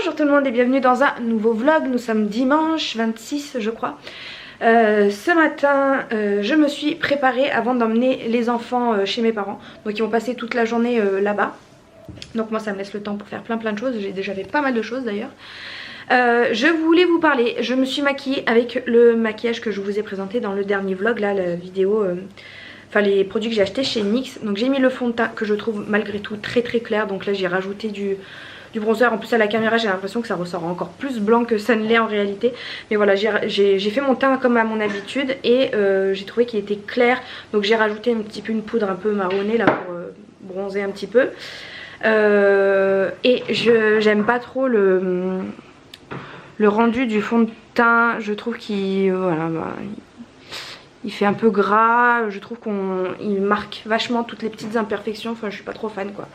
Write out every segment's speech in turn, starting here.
Bonjour tout le monde et bienvenue dans un nouveau vlog. Nous sommes dimanche 26 je crois. Ce matin je me suis préparée avant d'emmener les enfants chez mes parents. Donc ils vont passer toute la journée là-bas. Donc moi ça me laisse le temps pour faire plein de choses. J'ai déjà fait pas mal de choses d'ailleurs. Je voulais vous parler, je me suis maquillée avec le maquillage que je vous ai présenté dans le dernier vlog, là la vidéo, enfin les produits que j'ai achetés chez NYX. Donc j'ai mis le fond de teint que je trouve malgré tout très clair, donc là j'ai rajouté du bronzer. En plus à la caméra j'ai l'impression que ça ressort encore plus blanc que ça ne l'est en réalité. Mais voilà, j'ai fait mon teint comme à mon habitude et j'ai trouvé qu'il était clair. Donc j'ai rajouté un petit peu une poudre un peu marronnée là pour bronzer un petit peu. Et j'aime pas trop le rendu du fond de teint. Je trouve qu'il voilà, il fait un peu gras. Je trouve qu'il marque vachement toutes les petites imperfections. Enfin je suis pas trop fan quoi.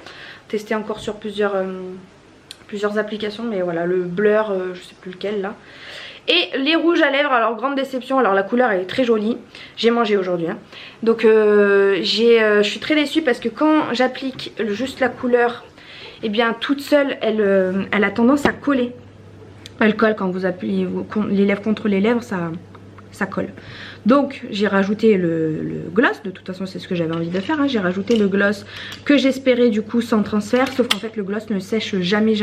Testé encore sur plusieurs applications, mais voilà, le blur je sais plus lequel là. Et les rouges à lèvres, alors grande déception. Alors la couleur elle est très jolie, j'ai mangé aujourd'hui hein. Donc je suis très déçue parce que quand j'applique juste la couleur, et eh bien toute seule elle a tendance à coller. Elle colle quand vous appuyez les lèvres contre les lèvres, ça colle. Donc j'ai rajouté le gloss, de toute façon c'est ce que j'avais envie de faire hein. J'ai rajouté le gloss que j'espérais du coup sans transfert, sauf qu'en fait le gloss ne sèche jamais.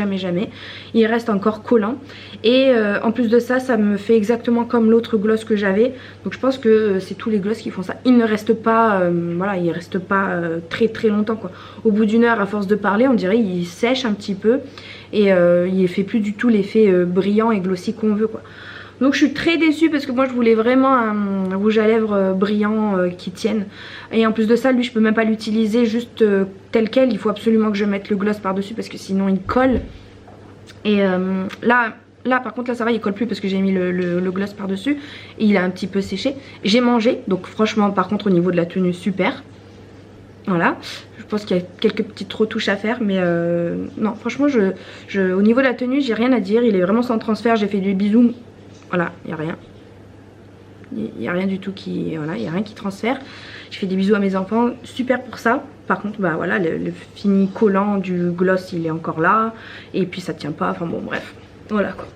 Il reste encore collant. Et en plus de ça, ça me fait exactement comme l'autre gloss que j'avais. Donc je pense que c'est tous les gloss qui font ça. Il ne reste pas, voilà, il reste pas très longtemps quoi. Au bout d'une heure, à force de parler, on dirait il sèche un petit peu. Et il fait plus du tout l'effet brillant et glossy qu'on veut quoi. Donc je suis très déçue parce que moi je voulais vraiment un rouge à lèvres brillant qui tienne. Et en plus de ça, lui je peux même pas l'utiliser juste tel quel. Il faut absolument que je mette le gloss par dessus parce que sinon il colle. Et là par contre là ça va, il colle plus parce que j'ai mis le gloss par dessus. Et il a un petit peu séché. J'ai mangé, donc franchement par contre au niveau de la tenue super. Voilà, je pense qu'il y a quelques petites retouches à faire, mais non franchement au niveau de la tenue j'ai rien à dire. Il est vraiment sans transfert, j'ai fait du bisou. Voilà, il n'y a rien. Il n'y a rien du tout qui... Voilà, il n'y a rien qui transfère. Je fais des bisous à mes enfants, super pour ça. Par contre, bah voilà, le fini collant du gloss, il est encore là. Et puis ça tient pas, enfin bon, bref. Voilà quoi.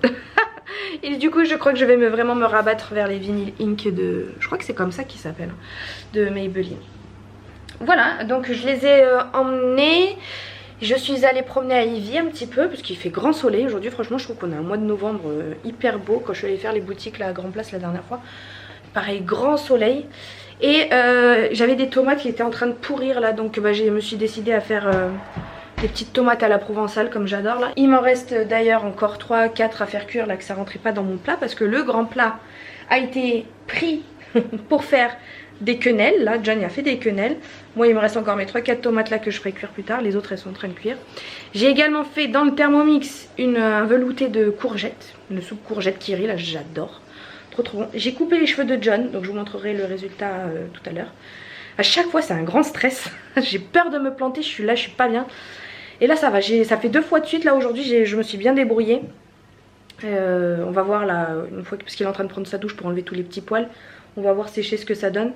Et du coup, je crois que je vais vraiment me rabattre vers les Vinyl Ink de... Je crois que c'est comme ça qu'ils s'appellent. De Maybelline. Voilà, donc je les ai emmenés. Je suis allée promener à Ivy un petit peu parce qu'il fait grand soleil aujourd'hui. Franchement je trouve qu'on a un mois de novembre hyper beau. Quand je suis allée faire les boutiques là, à Grand Place la dernière fois, pareil grand soleil. Et j'avais des tomates qui étaient en train de pourrir là. Donc bah, je me suis décidée à faire des petites tomates à la provençale comme j'adore là. Il m'en reste d'ailleurs encore 3-4 à faire cuire là, que ça rentrait pas dans mon plat. Parce que le grand plat a été pris pour faire des quenelles. Là John il a fait des quenelles. Moi il me reste encore mes 3-4 tomates là que je ferai cuire plus tard. Les autres elles sont en train de cuire. J'ai également fait dans le Thermomix un velouté de courgettes. Une soupe courgette Kiri là, j'adore. Trop bon. J'ai coupé les cheveux de John. Donc je vous montrerai le résultat tout à l'heure. À chaque fois c'est un grand stress. J'ai peur de me planter, je suis là, je suis pas bien. Et là ça va, ça fait 2 fois de suite là aujourd'hui, je me suis bien débrouillée. On va voir là, une fois parce qu'il est en train de prendre sa douche pour enlever tous les petits poils. On va voir sécher ce que ça donne.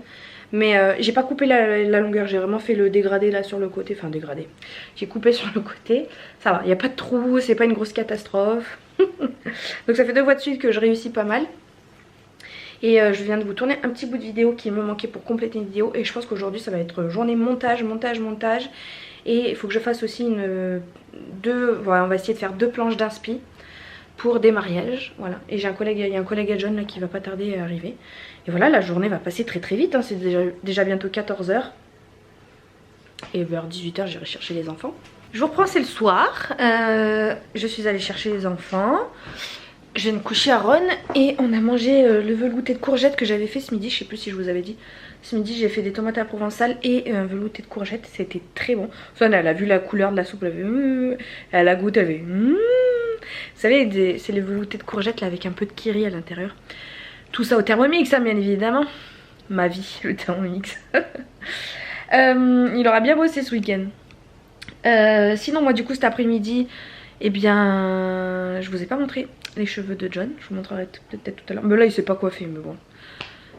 Mais j'ai pas coupé la longueur, j'ai vraiment fait le dégradé là sur le côté. Enfin dégradé, j'ai coupé sur le côté. Ça va, il n'y a pas de trou, c'est pas une grosse catastrophe. Donc ça fait 2 fois de suite que je réussis pas mal. Et je viens de vous tourner un petit bout de vidéo qui me manquait pour compléter une vidéo. Et je pense qu'aujourd'hui ça va être journée montage. Et il faut que je fasse aussi voilà, on va essayer de faire 2 planches d'inspi pour des mariages, voilà. Et j'ai il y a un collègue à John là qui va pas tarder à arriver. Et voilà, la journée va passer très vite hein. C'est déjà bientôt 14 h. Et vers 18 h j'irai chercher les enfants. Je vous reprends, c'est le soir. Je suis allée chercher les enfants. Je viens de coucher à Ron et on a mangé le velouté de courgettes que j'avais fait ce midi. Je sais plus si je vous avais dit. Ce midi j'ai fait des tomates à la provençale et un velouté de courgettes. C'était très bon. Enfin, elle a vu la couleur de la soupe, elle avait elle a goûté, elle avait vous savez, c'est les veloutés de courgettes là avec un peu de kiri à l'intérieur. Tout ça au Thermomix, hein, bien évidemment. Ma vie, le Thermomix. Il aura bien bossé ce week-end. Sinon, moi, du coup, cet après-midi, eh bien, je vous ai pas montré les cheveux de John. Je vous montrerai peut-être tout à l'heure. Mais là, il sait pas quoi faire, mais bon.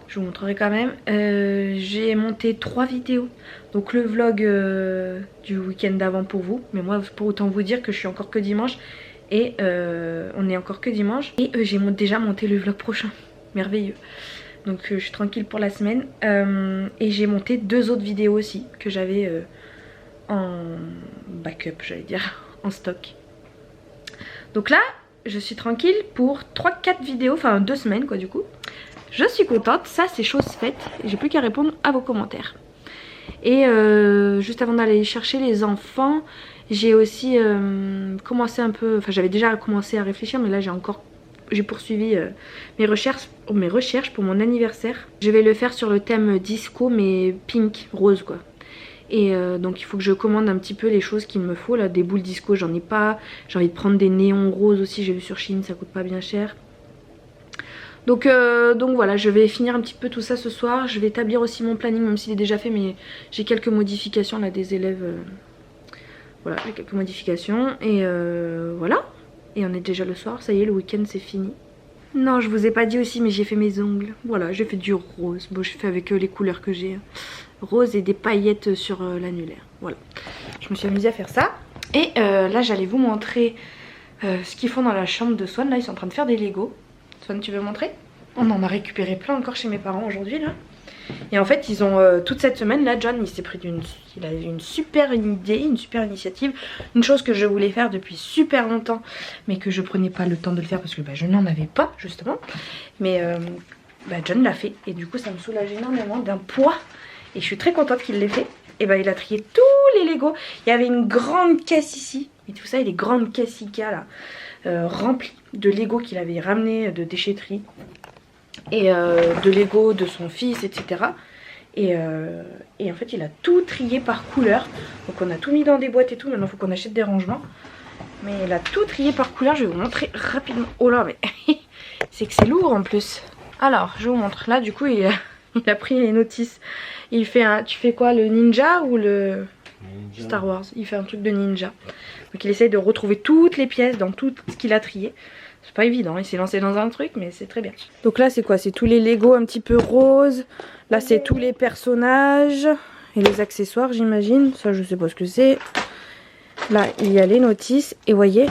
Je vous montrerai quand même. J'ai monté 3 vidéos. Donc, le vlog du week-end d'avant pour vous. Mais moi, pour autant vous dire que je suis encore que dimanche. Et on est encore que dimanche. Et j'ai déjà monté le vlog prochain. Merveilleux. Donc je suis tranquille pour la semaine. Et j'ai monté 2 autres vidéos aussi que j'avais en backup, j'allais dire, en stock. Donc là, je suis tranquille pour 3-4 vidéos, enfin 2 semaines quoi du coup. Je suis contente, ça c'est chose faite. J'ai plus qu'à répondre à vos commentaires. Et juste avant d'aller chercher les enfants, j'ai aussi commencé un peu, enfin j'avais déjà commencé à réfléchir, mais là j'ai poursuivi mes recherches pour mon anniversaire. Je vais le faire sur le thème disco mais pink, rose quoi. Et donc il faut que je commande un petit peu les choses qu'il me faut là, des boules disco j'en ai pas, j'ai envie de prendre des néons roses aussi, j'ai vu sur Shein, ça coûte pas bien cher. Donc voilà, je vais finir un petit peu tout ça ce soir, je vais établir aussi mon planning même s'il est déjà fait, mais j'ai quelques modifications là des élèves, voilà, j'ai quelques modifications et voilà. Et on est déjà le soir, ça y est, le week-end c'est fini. Non, je vous ai pas dit aussi, mais j'ai fait mes ongles. Voilà, j'ai fait du rose. Bon, je fais avec les couleurs que j'ai. Rose et des paillettes sur l'annulaire. Voilà. Je me suis amusée à faire ça. Et là, j'allais vous montrer ce qu'ils font dans la chambre de Swan. Là, ils sont en train de faire des Lego. Swan, tu veux montrer? On en a récupéré plein encore chez mes parents aujourd'hui, là. Et en fait, ils ont toute cette semaine, là, John, il s'est pris il a eu une super idée, une super initiative. Une chose que je voulais faire depuis super longtemps, mais que je prenais pas le temps de le faire parce que je n'en avais pas, justement. Mais John l'a fait. Et du coup, ça me soulage énormément d'un poids. Et je suis très contente qu'il l'ait fait. Et il a trié tous les Legos. Il y avait une grande caisse ici. Et tout ça, et les grandes caisses Ikea, là, remplies de Legos qu'il avait ramené de déchetterie. Et de Lego de son fils, etc. Et en fait il a tout trié par couleur. Donc on a tout mis dans des boîtes et tout. Maintenant il faut qu'on achète des rangements. Mais il a tout trié par couleur. Je vais vous montrer rapidement. Oh là, mais c'est que c'est lourd en plus. Alors je vous montre. Là du coup il a pris les notices. Il fait tu fais quoi, le ninja ou le ninja. Star Wars? Il fait un truc de ninja. Donc il essaye de retrouver toutes les pièces dans tout ce qu'il a trié. C'est pas évident, il s'est lancé dans un truc, mais c'est très bien. Donc là c'est quoi? C'est tous les Lego un petit peu roses. Là c'est tous les personnages et les accessoires, j'imagine. Ça je sais pas ce que c'est. Là il y a les notices. Et voyez,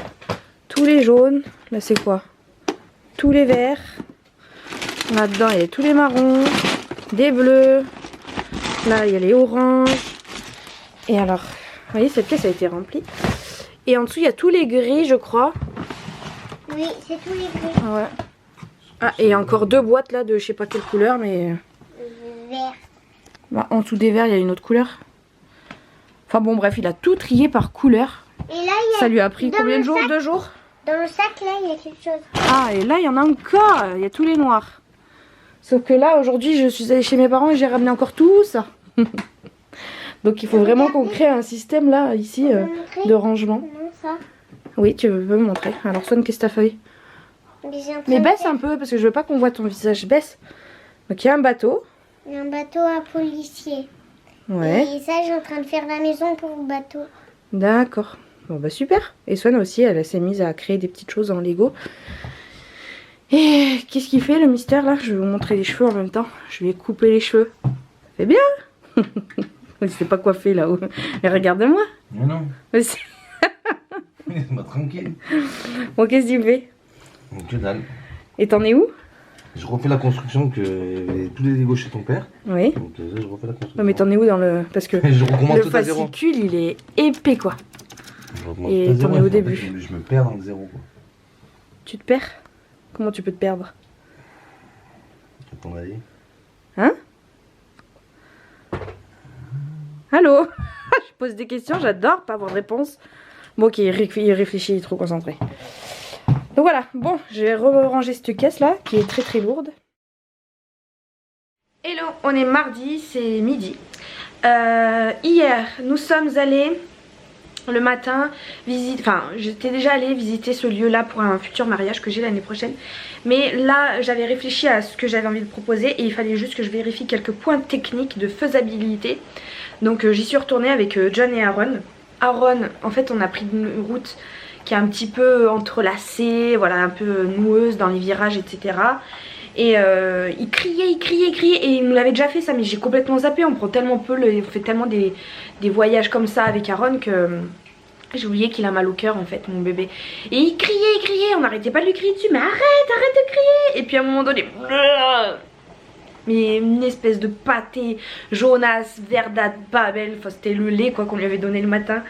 tous les jaunes. Là c'est quoi? Tous les verts. Là-dedans il y a tous les marrons. Des bleus. Là il y a les oranges. Et alors, vous voyez, cette pièce a été remplie. Et en dessous il y a tous les gris, je crois. Oui, c'est tous les gris. Ouais. Ah, et encore 2 boîtes là de je sais pas quelle couleur, mais... Vert. Bah, en dessous des verts, il y a une autre couleur. Enfin bon, bref, il a tout trié par couleur. Et là, il y a... Ça lui a pris combien de jours? 2 jours? Dans le sac, là, il y a quelque chose. Ah, et là, il y en a encore. Il y a tous les noirs. Sauf que là, aujourd'hui, je suis allée chez mes parents et j'ai ramené encore tout ça. Donc il faut vraiment qu'on crée un système là, ici, de rangement. Comment ça? Oui, tu veux me montrer. Alors Swan, qu'est-ce que t'as fait? Mais baisse un peu parce que je veux pas qu'on voit ton visage. Baisse. Donc il y a un bateau. Il y a un bateau à policier. Ouais. Et ça, j'ai en train de faire la maison pour le bateau. D'accord. Bon bah super. Et Swan aussi, elle s'est mise à créer des petites choses en Lego. Et qu'est-ce qu'il fait le mystère là? Je vais vous montrer les cheveux en même temps. Je vais couper les cheveux. C'est bien. Je sais pas quoi faire là-haut. Mais regarde-moi. Mais non. Laisse-moi tranquille. Bon, qu'est-ce que tu fais? Que dalle. Et t'en es où? Je refais la construction que tous les Lego chez ton père. Oui. Donc là, je refais la construction. Non mais t'en es où dans le... Parce que je recommence le tout à zéro. fascicule il est épais quoi. Et Et t'en es au début. Je me perds dans le zéro quoi. Tu te perds? Comment tu peux te perdre? À ton avis? Hein? Allô? Je pose des questions, j'adore pas avoir de réponse. Bon ok, il réfléchit, il est trop concentré. Donc voilà, bon, je vais ranger cette caisse là, qui est très très lourde. Hello, on est mardi, c'est midi. Hier, nous sommes allés le matin visiter, enfin j'étais déjà allée visiter ce lieu là pour un futur mariage que j'ai l'année prochaine. Mais là j'avais réfléchi à ce que j'avais envie de proposer et il fallait juste que je vérifie quelques points techniques de faisabilité. Donc j'y suis retournée avec John et Aaron. Aaron, en fait on a pris une route qui est un petit peu entrelacée, voilà, un peu noueuse dans les virages, etc. Et il criait et il nous l'avait déjà fait ça, mais j'ai complètement zappé. On prend tellement peu, on fait tellement des voyages comme ça avec Aaron que J'ai oublié qu'il a mal au cœur en fait, mon bébé. Et il criait, on n'arrêtait pas de lui crier dessus. Mais arrête de crier. Et puis à un moment donné, mais une espèce de pâté jaunasse, verdâtre, pas belle. Enfin c'était le lait quoi qu'on lui avait donné le matin.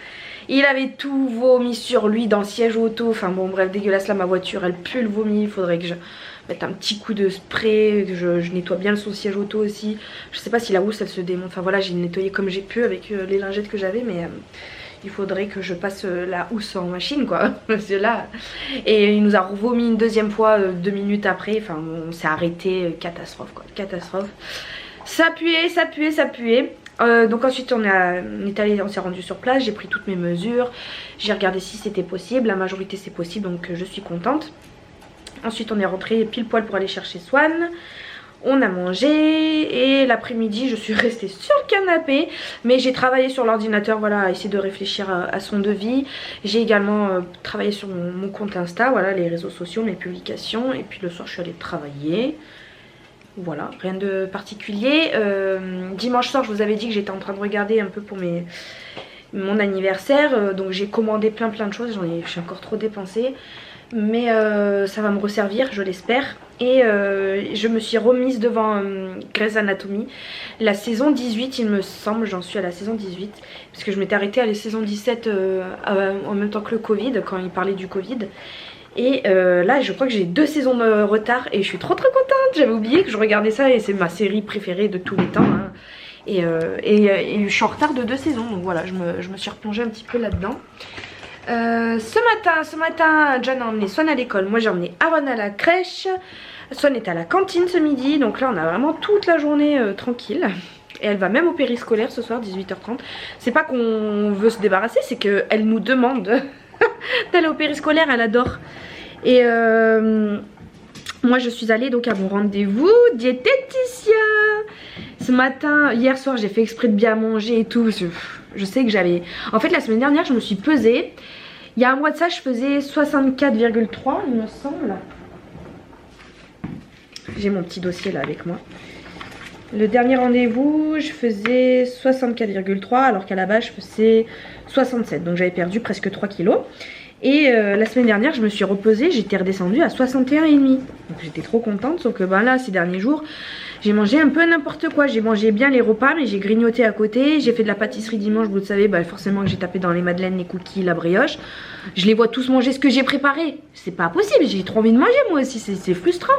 Il avait tout vomi sur lui dans le siège auto. Enfin bon bref, dégueulasse là, ma voiture elle pue le vomi. Il faudrait que je mette un petit coup de spray, que je nettoie bien son siège auto aussi. Je sais pas si la housse elle se démonte. Enfin voilà, j'ai nettoyé comme j'ai pu avec les lingettes que j'avais, mais il faudrait que je passe la housse en machine quoi. Parce que là, et il nous a vomi une deuxième fois 2 minutes après. Enfin on s'est arrêté, catastrophe quoi, catastrophe. Ça puait. Donc ensuite on s'est rendu sur place, j'ai pris toutes mes mesures, j'ai regardé si c'était possible, la majorité c'est possible donc je suis contente. Ensuite on est rentré pile poil pour aller chercher Swan, on a mangé et l'après-midi je suis restée sur le canapé, mais j'ai travaillé sur l'ordinateur, voilà, à essayer de réfléchir à son devis. J'ai également travaillé sur mon compte Insta, voilà, les réseaux sociaux, mes publications, et puis le soir je suis allée travailler. Voilà, rien de particulier. Dimanche soir je vous avais dit que j'étais en train de regarder un peu pour mon anniversaire, donc j'ai commandé plein de choses, j'ai encore trop dépensé, mais ça va me resservir, je l'espère. Et je me suis remise devant Grey's Anatomy, la saison 18 il me semble, j'en suis à la saison 18, parce que je m'étais arrêtée à la saison 17 en même temps que le Covid, quand il parlait du Covid. Et là je crois que j'ai 2 saisons de retard et je suis trop contente. J'avais oublié que je regardais ça et c'est ma série préférée de tous les temps hein. Et je suis en retard de 2 saisons, donc voilà, je me suis replongée un petit peu là-dedans. Ce matin John a emmené Swan à l'école, moi j'ai emmené Aaron à la crèche. Swan est à la cantine ce midi, donc là on a vraiment toute la journée tranquille. Et elle va même au périscolaire ce soir 18h30. C'est pas qu'on veut se débarrasser, c'est qu'elle nous demande d'aller au périscolaire, elle adore. Et moi je suis allée donc à mon rendez-vous diététicien ce matin. Hier soir j'ai fait exprès de bien manger et tout, parce que je sais que j'avais... En fait la semaine dernière je me suis pesée. Il y a un mois de ça je faisais 64,3 il me semble. J'ai mon petit dossier là avec moi. Le dernier rendez-vous je faisais 64,3 alors qu'à la base je faisais 67. Donc j'avais perdu presque 3 kilos. Et la semaine dernière je me suis repesée, j'étais redescendue à 61,5. Donc j'étais trop contente, sauf que ben là ces derniers jours j'ai mangé un peu n'importe quoi. J'ai mangé bien les repas mais j'ai grignoté à côté. J'ai fait de la pâtisserie dimanche, vous le savez, bah forcément que j'ai tapé dans les madeleines, les cookies, la brioche. Je les vois tous manger ce que j'ai préparé. C'est pas possible, j'ai trop envie de manger moi aussi, c'est frustrant.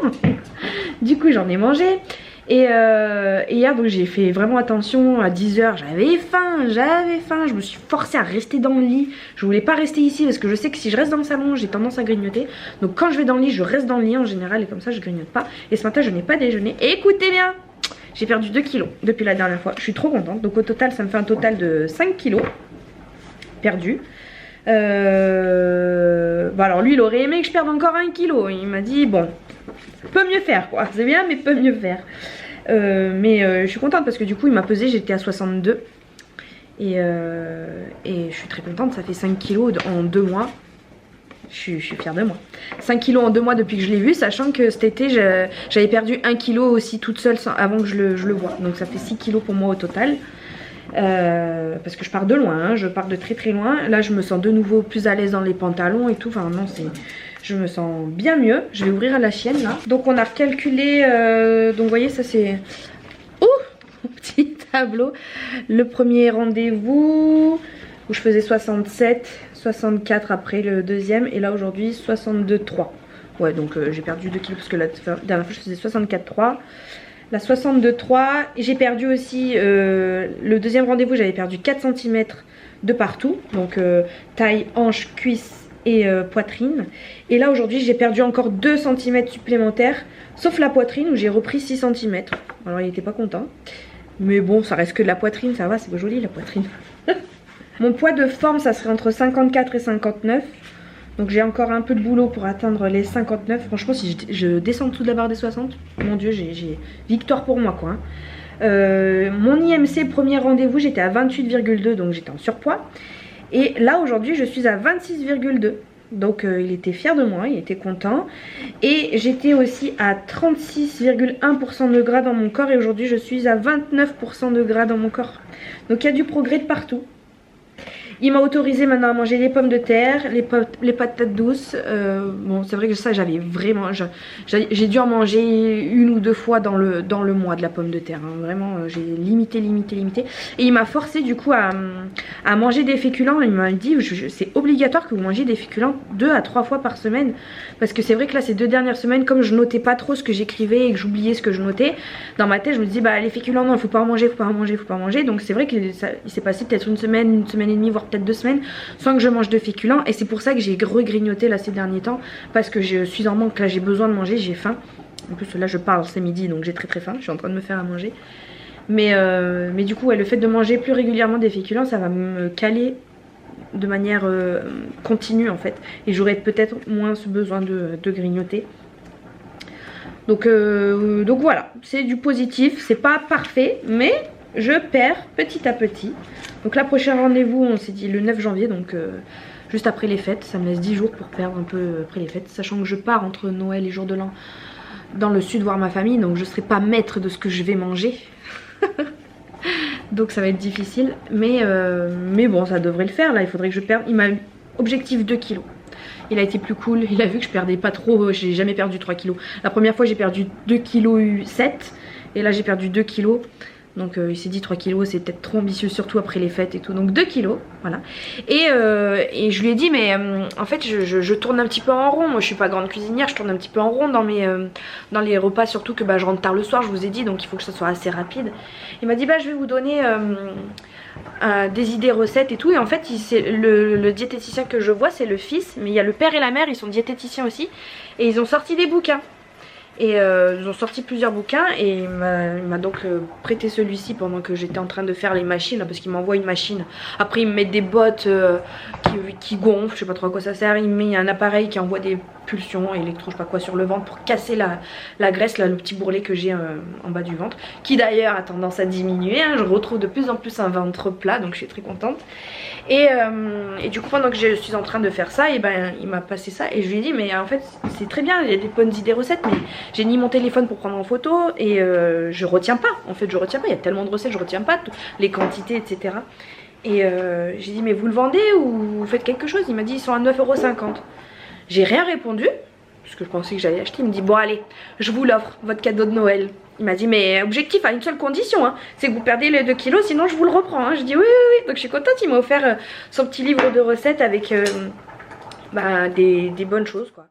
Du coup j'en ai mangé. Et hier donc j'ai fait vraiment attention. À 10h j'avais faim, je me suis forcée à rester dans le lit. Je voulais pas rester ici parce que je sais que si je reste dans le salon j'ai tendance à grignoter. Donc quand je vais dans le lit je reste dans le lit en général et comme ça je grignote pas. Et ce matin je n'ai pas déjeuné. Et écoutez bien, j'ai perdu 2 kilos depuis la dernière fois. Je suis trop contente. Donc au total ça me fait un total de 5 kilos perdus. Bon alors lui il aurait aimé que je perde encore 1 kilo. Il m'a dit bon, peut mieux faire quoi, c'est bien mais peut mieux faire. Je suis contente parce que du coup il m'a pesé, j'étais à 62 et je suis très contente, ça fait 5 kilos en 2 mois. Je suis fière de moi. 5 kilos en 2 mois depuis que je l'ai vu, sachant que cet été j'avais perdu 1 kilo aussi toute seule avant que je le voie. Donc ça fait 6 kilos pour moi au total. Parce que je pars de loin, hein, je pars de très loin. Là je me sens de nouveau plus à l'aise dans les pantalons et tout. Enfin non, je me sens bien mieux. Je vais ouvrir la chienne là. Donc on a recalculé, donc vous voyez ça c'est... petit tableau. Le premier rendez-vous où je faisais 67, 64 après le deuxième. Et là aujourd'hui 62,3. Ouais donc j'ai perdu 2 kilos parce que la dernière fois je faisais 64,3. La 62,3. Et j'ai perdu aussi le deuxième rendez-vous, j'avais perdu 4 cm de partout. Donc taille, hanche, cuisse et poitrine. Et là aujourd'hui j'ai perdu encore 2 cm supplémentaires, sauf la poitrine où j'ai repris 6 cm. Alors il était pas content, mais bon ça reste que de la poitrine, ça va, c'est joli la poitrine. Mon poids de forme ça serait entre 54 et 59. Donc j'ai encore un peu de boulot pour atteindre les 59. Franchement si je descends tout de la barre des 60, mon dieu j'ai victoire pour moi quoi. Mon IMC premier rendez-vous j'étais à 28,2, donc j'étais en surpoids. Et là aujourd'hui je suis à 26,2. Donc il était fier de moi, il était content. Et j'étais aussi à 36,1% de gras dans mon corps. Et aujourd'hui je suis à 29% de gras dans mon corps. Donc il y a du progrès de partout. Il m'a autorisé maintenant à manger les pommes de terre, les patates douces. Bon, c'est vrai que ça, j'avais vraiment... J'ai dû en manger 1 ou 2 fois dans le mois de la pomme de terre. Hein. Vraiment, j'ai limité. Et il m'a forcé du coup à manger des féculents. Il m'a dit, c'est obligatoire que vous mangez des féculents 2 à 3 fois par semaine. Parce que c'est vrai que là, ces 2 dernières semaines, comme je notais pas trop ce que j'écrivais et que j'oubliais ce que je notais, dans ma tête, je me dis, bah les féculents, non, faut pas en manger, faut pas en manger. Donc c'est vrai qu'il s'est passé peut-être 1 semaine et demie, voire peut-être 2 semaines sans que je mange de féculents. Et c'est pour ça que j'ai regrignoté là ces derniers temps. Parce que je suis en manque, là j'ai besoin de manger, j'ai faim. En plus là je parle, c'est midi, donc j'ai très faim. Je suis en train de me faire à manger. Mais du coup, ouais, le fait de manger plus régulièrement des féculents, ça va me caler de manière continue en fait. Et j'aurai peut-être moins ce besoin de grignoter. Donc voilà, c'est du positif. C'est pas parfait, mais je perds petit à petit. Donc là, prochain rendez-vous, on s'est dit le 9 janvier, donc juste après les fêtes. Ça me laisse 10 jours pour perdre un peu après les fêtes. Sachant que je pars entre Noël et jour de l'an dans le sud voir ma famille. Donc je serai pas maître de ce que je vais manger. Donc ça va être difficile. Mais bon, ça devrait le faire. Là, il faudrait que je perde. Il m'a objectif 2 kilos. Il a été plus cool. Il a vu que je perdais pas trop. J'ai jamais perdu 3 kilos. La première fois, j'ai perdu 2 kg 7. Et là, j'ai perdu 2 kilos. Donc il s'est dit 3 kilos c'est peut-être trop ambitieux, surtout après les fêtes et tout. Donc 2 kilos, voilà. Et je lui ai dit mais en fait je tourne un petit peu en rond. Moi je suis pas grande cuisinière, je tourne un petit peu en rond dans les repas. Surtout que bah, je rentre tard le soir, je vous ai dit. Donc il faut que ça soit assez rapide. Il m'a dit bah je vais vous donner des idées recettes et tout. Et en fait le diététicien que je vois c'est le fils. Mais il y a le père et la mère, ils sont diététiciens aussi. Et ils ont sorti des bouquins. Et ils ont sorti plusieurs bouquins et il m'a donc prêté celui-ci pendant que j'étais en train de faire les machines là, parce qu'il m'envoie une machine. Après il me met des bottes qui gonflent, je sais pas trop à quoi ça sert. Il me met un appareil qui envoie des pulsions électro, je sais pas quoi, sur le ventre pour casser la graisse, là, le petit bourrelet que j'ai en bas du ventre. Qui d'ailleurs a tendance à diminuer, hein. Je retrouve de plus en plus un ventre plat, donc je suis très contente. Et du coup pendant que je suis en train de faire ça, et ben il m'a passé ça et je lui ai dit mais en fait c'est très bien, il y a des bonnes idées recettes mais j'ai ni mon téléphone pour prendre en photo et je retiens pas. En fait je retiens pas, il y a tellement de recettes, je retiens pas les quantités etc. Et j'ai dit mais vous le vendez ou vous faites quelque chose? Il m'a dit ils sont à 9,50 €. J'ai rien répondu parce que je pensais que j'allais acheter. Il me dit bon allez je vous l'offre, votre cadeau de Noël. Il m'a dit mais objectif à une seule condition hein, c'est que vous perdez les 2 kilos sinon je vous le reprends hein. Je dis oui. Donc je suis contente, il m'a offert son petit livre de recettes avec des bonnes choses quoi.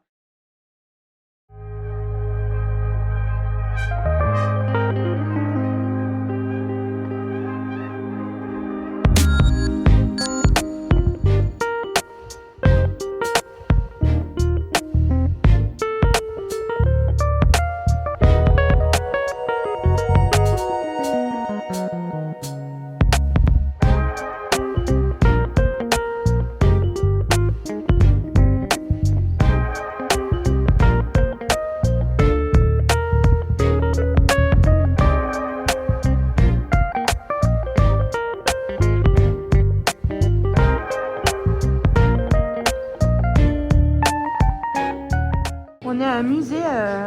On est à un musée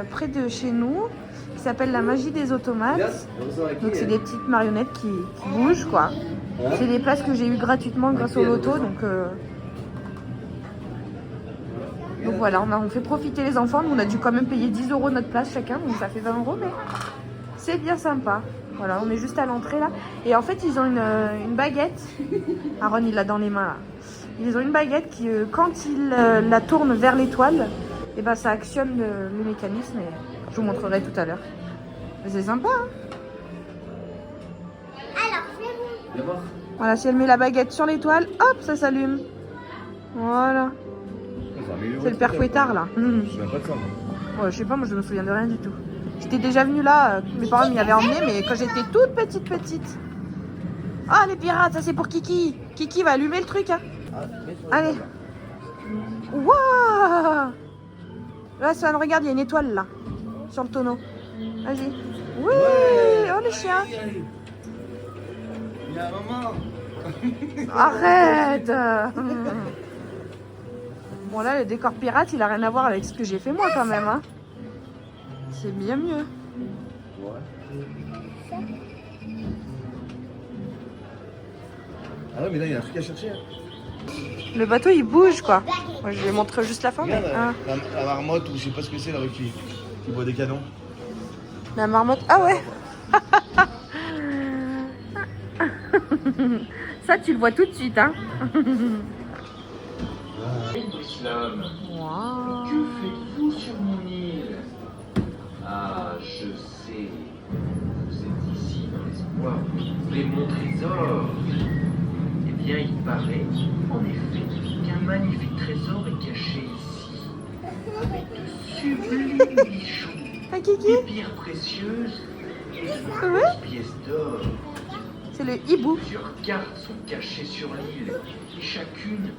près de chez nous qui s'appelle la magie des automates. Donc c'est des petites marionnettes qui bougent quoi. C'est des places que j'ai eues gratuitement grâce au loto. Donc voilà, on fait profiter les enfants. Nous, on a dû quand même payer 10 € notre place chacun. Donc ça fait 20 €, mais c'est bien sympa. Voilà, on est juste à l'entrée là. Et en fait ils ont une baguette. Aaron il l'a dans les mains là. Ils ont une baguette qui quand ils la tournent vers l'étoile, et ben ça actionne le mécanisme et je vous montrerai tout à l'heure. C'est sympa hein. Alors, je vais vous... Voilà, si elle met la baguette sur l'étoile, hop, ça s'allume. Voilà. C'est le père Fouettard là. Je me souviens pas de ça, moi. Ouais, je sais pas, moi je me souviens de rien du tout. J'étais déjà venue là, mes parents m'y avaient emmené, mais quand j'étais toute petite. Ah les pirates, ça c'est pour Kiki. Kiki va allumer le truc hein. Allez. Waouh. Là, Swan, regarde, il y a une étoile là, sur le tonneau. Vas-y. Oui, oh les chiens. Il y a un maman. Arrête. Bon là, le décor pirate, il a rien à voir avec ce que j'ai fait moi quand même. Hein. C'est bien mieux. Ah ouais, mais là, il y a un truc à chercher. Hein. Le bateau il bouge quoi. Moi, je vais montrer juste la fin. Regarde, Mais... la marmotte ou je sais pas ce que c'est là qui boit des canons. La marmotte. Ah ouais. Ça tu le vois tout de suite hein. Wow. Que faites-vous sur mon île? Ah, je sais. Vous êtes ici dans l'espoir de trouver mon trésor. Eh bien, il paraît, en effet, qu'un magnifique trésor est caché ici. Avec de sublimes bijoux, Un kiki. des pierres précieuses et de grosses pièces d'or. C'est le hibou. Plusieurs cartes sont cachées sur l'île et chacune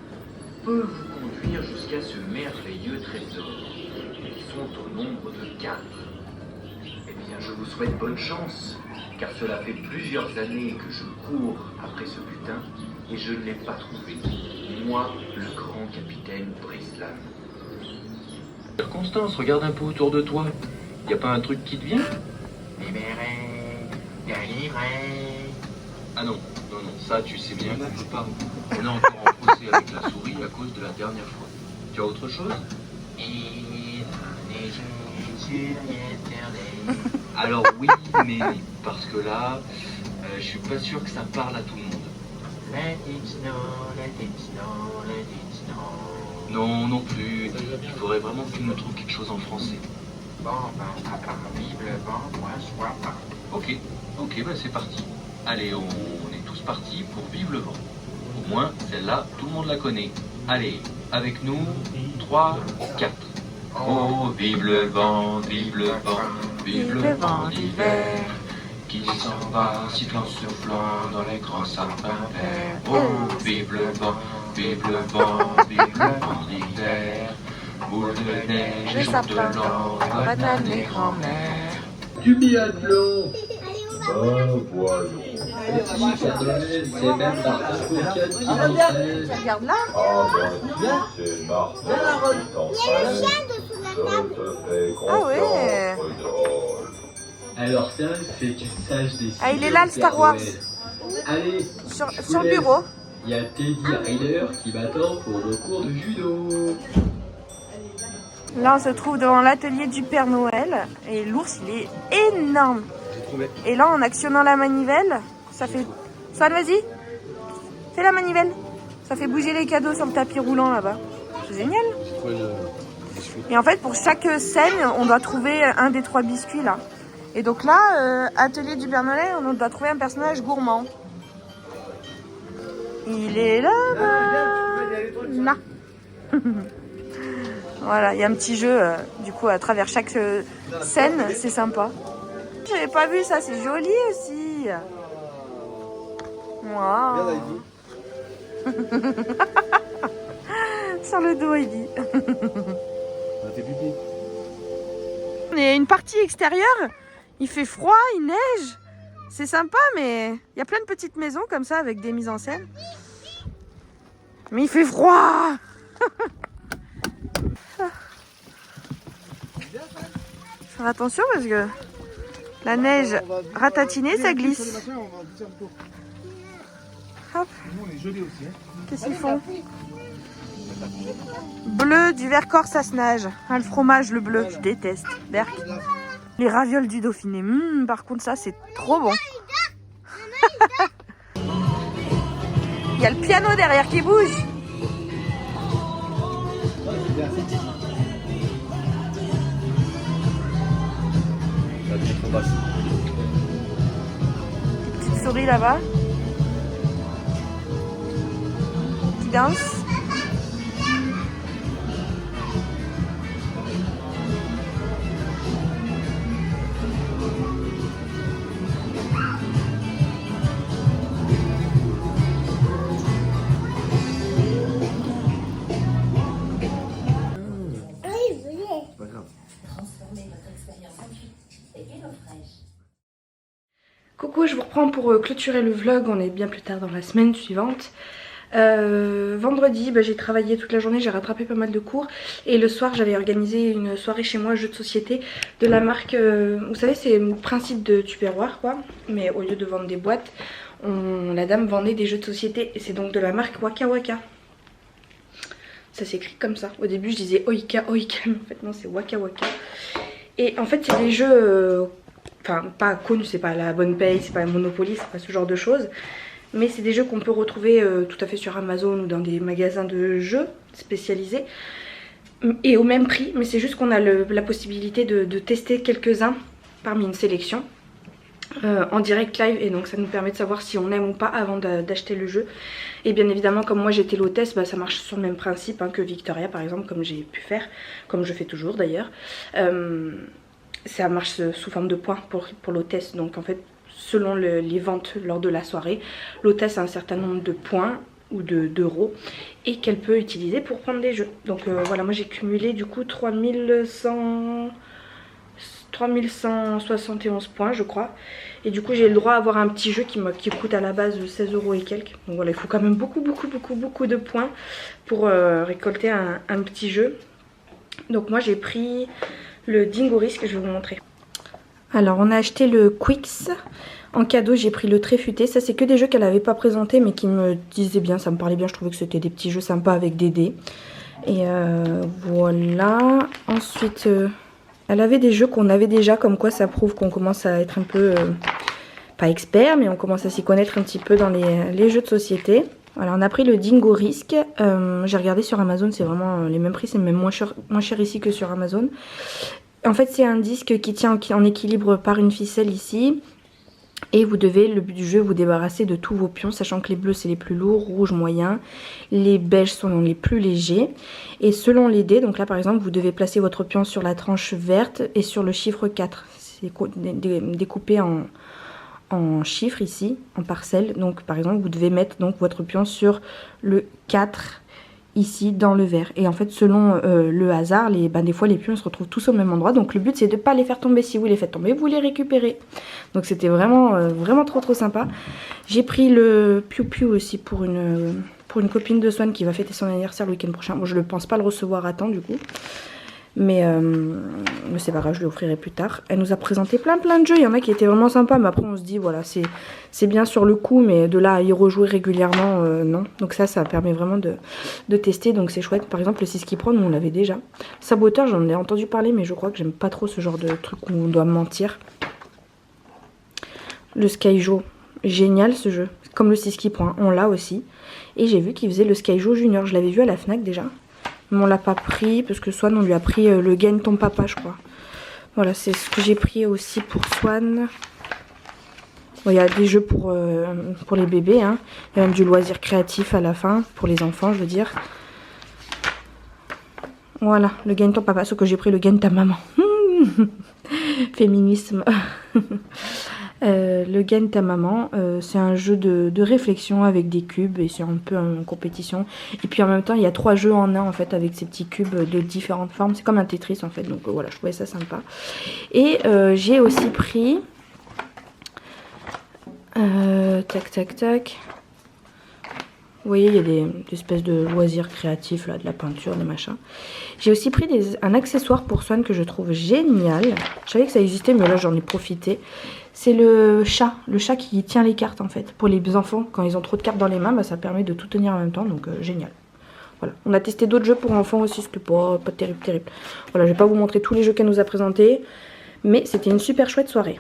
peut vous conduire jusqu'à ce merveilleux trésor. Ils sont au nombre de 4. Eh bien, je vous souhaite bonne chance, car cela fait plusieurs années que je cours après ce butin et je ne l'ai pas trouvé. Moi, le grand capitaine Brislam. Constance, regarde un peu autour de toi. Y a pas un truc qui te vient? Libéré, délivré. Ah non, ça tu sais bien qu'on ne peut pas. On est encore en procès avec la souris à cause de la dernière fois. Tu as autre chose? Alors oui, mais parce que là, je suis pas sûr que ça parle à tout le monde. Let it snow, let it snow, let it snow. Non, non plus. Il faudrait vraiment que tu me trouves quelque chose en français. Bon, vive le vent, moi sois pas. Ok, bah c'est parti. Allez, on est tous partis pour vivre le vent. Au moins, celle-là, tout le monde la connaît. Allez, avec nous, 3, 4. Oh, vive le vent, vive le vent, vive le vent d'hiver, qui s'en va, sifflant, soufflant dans les grands sapins verts. Oh, vive le vent, vive le vent, vive le vent d'hiver, boule de neige, Les chante de sapins, l'or, bananes et grand-mère. Du biathlon. Allez, on va. C'est même Martin Fourcade qui m'enseigne. Regarde là. Ah ben, c'est Martin qui t'entraîne. Je te fais Ah ouais. confiance, Rudolf. Alors ça, c'est une sage décision. Ah, il est là, le Star Wars. Allez, Sur le bureau. il y a Teddy Ryder qui m'attend pour le cours de judo. Là, on se trouve devant l'atelier du Père Noël. Et l'ours, il est énorme. Et là, en actionnant la manivelle, ça fait... Swan, vas-y. Fais la manivelle. Ça fait bouger les cadeaux sur le tapis roulant là-bas. C'est génial. Et en fait, pour chaque scène, on doit trouver un des 3 biscuits là. Et donc là, atelier du Père Noël, on doit trouver un personnage gourmand. Il est là-bas. Là. Voilà, il y a un petit jeu, du coup, à travers chaque scène, c'est sympa. J'avais pas vu ça, c'est joli aussi. Waouh. Sur le dos, Heidi. On est à une partie extérieure, il fait froid, il neige. C'est sympa, mais il y a plein de petites maisons comme ça avec des mises en scène. Mais il fait froid. Faire attention parce que la neige ratatinée, ça glisse. Hop. Qu'est-ce qu'ils font? Bleu du Vercors, ça se nage. Ah, le fromage, le bleu, je déteste. Berk. Les ravioles du Dauphiné. Par contre, ça, c'est trop bon. Il y a le piano derrière qui bouge. Petite souris là-bas qui danse. Coucou, je vous reprends pour clôturer le vlog, on est bien plus tard dans la semaine suivante. Vendredi, j'ai travaillé toute la journée, j'ai rattrapé pas mal de cours. Et le soir, j'avais organisé une soirée chez moi, jeu de société, de la marque... vous savez, c'est le principe de Tupperware, quoi. Mais au lieu de vendre des boîtes, la dame vendait des jeux de société. Et c'est donc de la marque Waka Waka. Ça s'écrit comme ça. Au début je disais Oika Oika, mais en fait non c'est Waka Waka. Et en fait c'est des jeux, enfin pas connus, c'est pas la Bonne Paye, c'est pas Monopoly, c'est pas ce genre de choses. Mais c'est des jeux qu'on peut retrouver tout à fait sur Amazon ou dans des magasins de jeux spécialisés. Et au même prix, mais c'est juste qu'on a la possibilité de tester quelques-uns parmi une sélection. En direct live, et donc ça nous permet de savoir si on aime ou pas avant d'acheter le jeu. Et bien évidemment comme moi j'étais l'hôtesse, bah, ça marche sur le même principe que Victoria par exemple, comme j'ai pu faire, comme je fais toujours d'ailleurs. Ça marche sous forme de points pour l'hôtesse, donc en fait selon les ventes lors de la soirée, l'hôtesse a un certain nombre de points ou d'euros et qu'elle peut utiliser pour prendre des jeux. Donc voilà, moi j'ai cumulé du coup 3171 points je crois. Et du coup j'ai le droit à avoir un petit jeu qui coûte à la base 16 € et quelques. Donc voilà, il faut quand même beaucoup de points pour récolter un petit jeu. Donc moi j'ai pris le Dingoris que je vais vous montrer. Alors on a acheté le Quix. En cadeau j'ai pris le Tréfuté. Ça c'est que des jeux qu'elle n'avait pas présentés mais qui me disaient bien, ça me parlait bien. Je trouvais que c'était des petits jeux sympas avec des dés. Et voilà. Ensuite... elle avait des jeux qu'on avait déjà, comme quoi ça prouve qu'on commence à être un peu, pas expert, mais on commence à s'y connaître un petit peu dans les jeux de société. Voilà, on a pris le Dingo Risk. J'ai regardé sur Amazon, c'est vraiment les mêmes prix, c'est même moins cher ici que sur Amazon. En fait, c'est un disque qui tient en équilibre par une ficelle ici. Et vous devez, le but du jeu, vous débarrasser de tous vos pions, sachant que les bleus c'est les plus lourds, rouges moyens, les beiges sont les plus légers. Et selon les dés, donc là par exemple, vous devez placer votre pion sur la tranche verte et sur le chiffre 4. C'est découpé en chiffres ici, en parcelles. Donc par exemple, vous devez mettre donc votre pion sur le 4 ici dans le vert. Et en fait selon le hasard, des fois les pions se retrouvent tous au même endroit. Donc le but c'est de ne pas les faire tomber. Si vous les faites tomber, vous les récupérez. Donc c'était vraiment trop sympa. J'ai pris le Piu Piu aussi pour une copine de Swan qui va fêter son anniversaire le week-end prochain. Bon, je ne pense pas le recevoir à temps du coup. Mais c'est pas grave, je lui offrirai plus tard. Elle nous a présenté plein de jeux. Il y en a qui étaient vraiment sympas, mais après on se dit voilà, c'est bien sur le coup, mais de là à y rejouer régulièrement, non. Donc ça permet vraiment de tester, donc c'est chouette. Par exemple le 6 qui prend, nous on l'avait déjà. Saboteur, j'en ai entendu parler, mais je crois que j'aime pas trop ce genre de truc où on doit mentir. Le Skyjo, génial ce jeu. Comme le 6 qui prend, on l'a aussi. Et j'ai vu qu'il faisait le Skyjo Junior, je l'avais vu à la Fnac déjà. Mais on l'a pas pris parce que Swan on lui a pris le Gagne ton papa je crois. Voilà, c'est ce que j'ai pris aussi pour Swan. Bon, il y a des jeux pour les bébés, hein. Il y a même du loisir créatif à la fin, pour les enfants je veux dire. Voilà, le Gagne ton papa, ce que j'ai pris le Gagne ta maman. Féminisme. Le Gagne ta maman, c'est un jeu de réflexion avec des cubes et c'est un peu en compétition. Et puis en même temps il y a 3 jeux en un en fait avec ces petits cubes de différentes formes. C'est comme un Tetris en fait, donc voilà, je trouvais ça sympa. Et j'ai aussi pris tac. Vous voyez, il y a des espèces de loisirs créatifs là, de la peinture, des machins. J'ai aussi pris un accessoire pour Swan que je trouve génial. Je savais que ça existait, mais là j'en ai profité. C'est le chat qui tient les cartes en fait. Pour les enfants, quand ils ont trop de cartes dans les mains, bah, ça permet de tout tenir en même temps, donc génial. Voilà. On a testé d'autres jeux pour enfants aussi, c'était pas terrible. Voilà, je vais pas vous montrer tous les jeux qu'elle nous a présentés, mais c'était une super chouette soirée.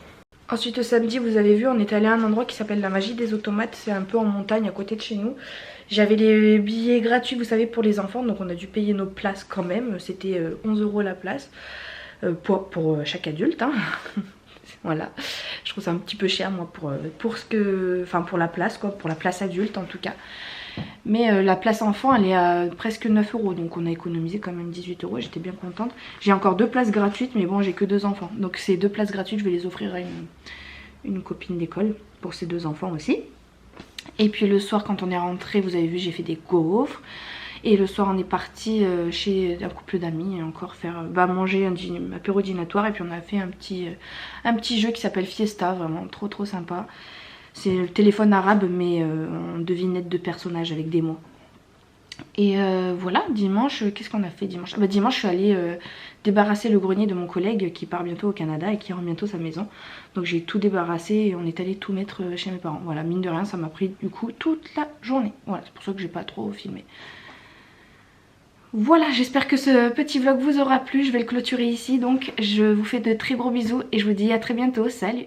Ensuite le samedi, vous avez vu, on est allé à un endroit qui s'appelle la Magie des Automates. C'est un peu en montagne à côté de chez nous. J'avais les billets gratuits, vous savez, pour les enfants. Donc on a dû payer nos places quand même. C'était 11 € la place pour chaque adulte. Hein. Voilà. Je trouve ça un petit peu cher moi pour la place quoi. Pour la place adulte en tout cas. Mais la place enfant elle est à presque 9 €. Donc on a économisé quand même 18 €. J'étais bien contente. J'ai encore 2 places gratuites mais bon j'ai que 2 enfants. Donc ces 2 places gratuites je vais les offrir à une copine d'école pour ces 2 enfants aussi. Et puis le soir quand on est rentré, vous avez vu j'ai fait des gaufres. Et le soir on est parti chez un couple d'amis encore faire manger un apéro dînatoire. Et puis on a fait un petit jeu qui s'appelle Fiesta, vraiment trop sympa. C'est le téléphone arabe mais en devinette de personnages avec des mots. Et voilà, dimanche, qu'est-ce qu'on a fait dimanche? Dimanche je suis allée débarrasser le grenier de mon collègue qui part bientôt au Canada et qui rend bientôt sa maison. Donc j'ai tout débarrassé et on est allé tout mettre chez mes parents. Voilà, mine de rien ça m'a pris du coup toute la journée. Voilà, c'est pour ça que j'ai pas trop filmé. Voilà, j'espère que ce petit vlog vous aura plu. Je vais le clôturer ici, donc je vous fais de très gros bisous et je vous dis à très bientôt. Salut!